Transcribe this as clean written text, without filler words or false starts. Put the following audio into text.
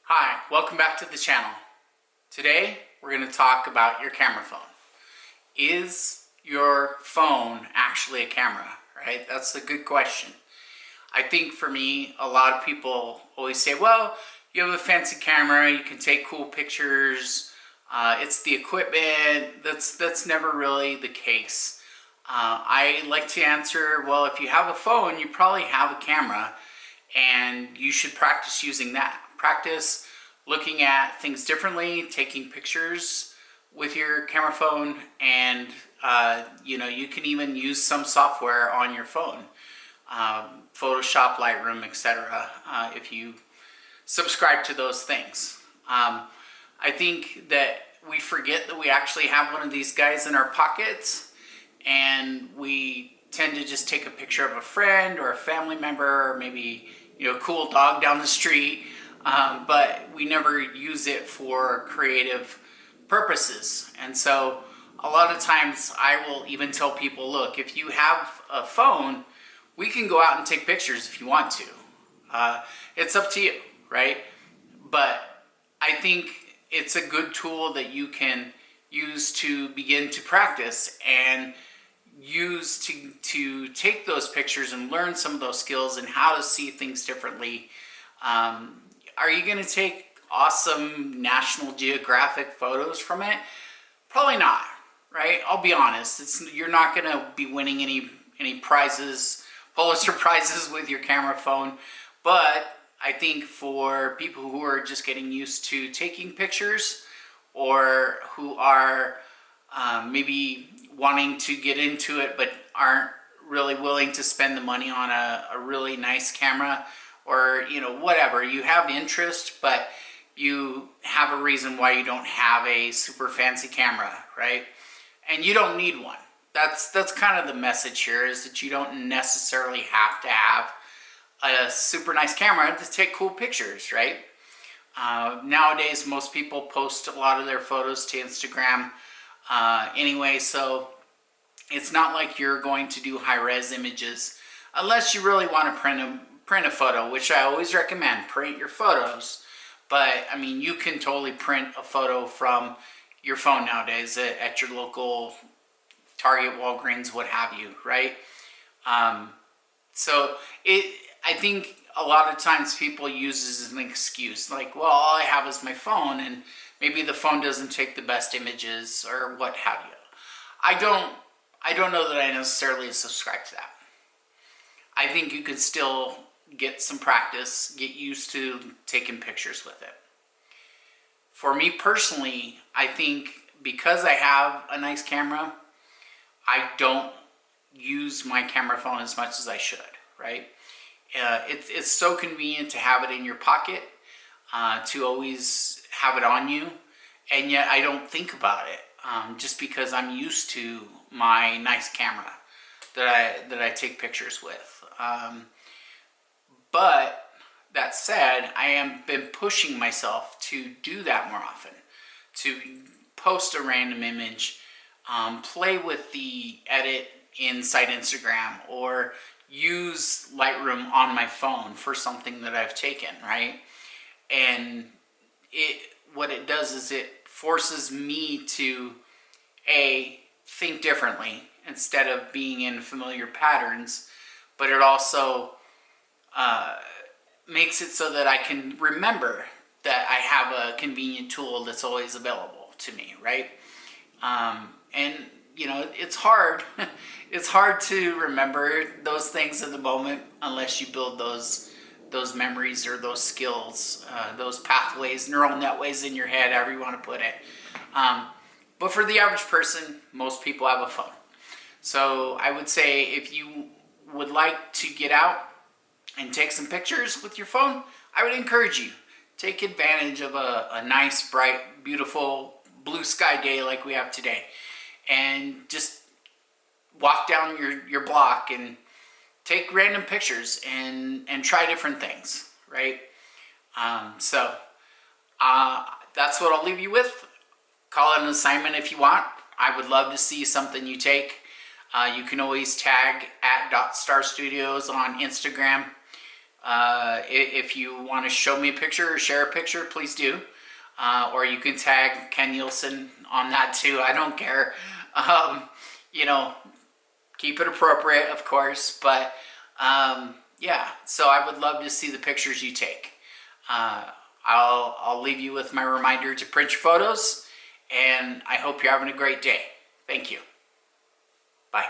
Hi, welcome back to the channel. Today we're going to talk about your camera phone. Is your phone actually a camera, right? That's a good question. I think for me, a lot of people always say, well, you have a fancy camera, you can take cool pictures, it's the equipment. That's never really the case. I like to answer, well, if you have a phone, you probably have a camera, and you should practice using that. Practice looking at things differently, taking pictures with your camera phone, and you can even use some software on your phone, Photoshop, Lightroom, etc. If you subscribe to those things. I think that we forget that we actually have one of these guys in our pockets, and we tend to just take a picture of a friend or a family member, or maybe a cool dog down the street, but we never use it for creative purposes. And so a lot of times I will even tell people, look, if you have a phone, we can go out and take pictures if you want to. It's up to you, right? But I think it's a good tool that you can use to begin to practice and use to take those pictures and learn some of those skills and how to see things differently. Are you going to take awesome National Geographic photos from it? Probably not, right? I'll be honest. You're not going to be winning any prizes, Pulitzer prizes with your camera phone. But I think for people who are just getting used to taking pictures, or who are maybe wanting to get into it but aren't really willing to spend the money on a really nice camera, or whatever, you have interest but you have a reason why you don't have a super fancy camera, right? And you don't need one. That's kind of the message here, is that you don't necessarily have to have a super nice camera to take cool pictures, right? Nowadays most people post a lot of their photos to Instagram anyway, so it's not like you're going to do high-res images unless you really want to print a photo, which I always recommend. Print your photos, but I mean, you can totally print a photo from your phone nowadays at your local Target, Walgreens, what have you, right? I think a lot of times people use this as an excuse, like, well, all I have is my phone, and maybe the phone doesn't take the best images or what have you. I don't know that I necessarily subscribe to that. I think you could still get some practice, get used to taking pictures with it. For me personally, I think because I have a nice camera, I don't use my camera phone as much as I should, right? It's so convenient to have it in your pocket, to always have it on you, and yet I don't think about it, just because I'm used to my nice camera that I take pictures with. But that said, I have been pushing myself to do that more often, to post a random image, play with the edit inside Instagram, or use Lightroom on my phone for something that I've taken, right? And what it does is it forces me to think differently instead of being in familiar patterns, but it also makes it so that I can remember that I have a convenient tool that's always available to me, right? And it's hard. It's hard to remember those things in the moment unless you build those memories or those skills, those pathways, neural netways in your head, however you want to put it. But for the average person, most people have a phone. So I would say, if you would like to get out and take some pictures with your phone, I would encourage you. Take advantage of a nice, bright, beautiful blue sky day like we have today, and just walk down your block and take random pictures and try different things, right? That's what I'll leave you with. Call it an assignment if you want. I would love to see something you take. You can always tag at .star Studios on Instagram. If you want to show me a picture or share a picture, please do. Or you can tag Ken Nielsen on that too. I don't care. You know, keep it appropriate, of course. But yeah, so I would love to see the pictures you take. I'll leave you with my reminder to print your photos, and I hope you're having a great day. Thank you. Bye.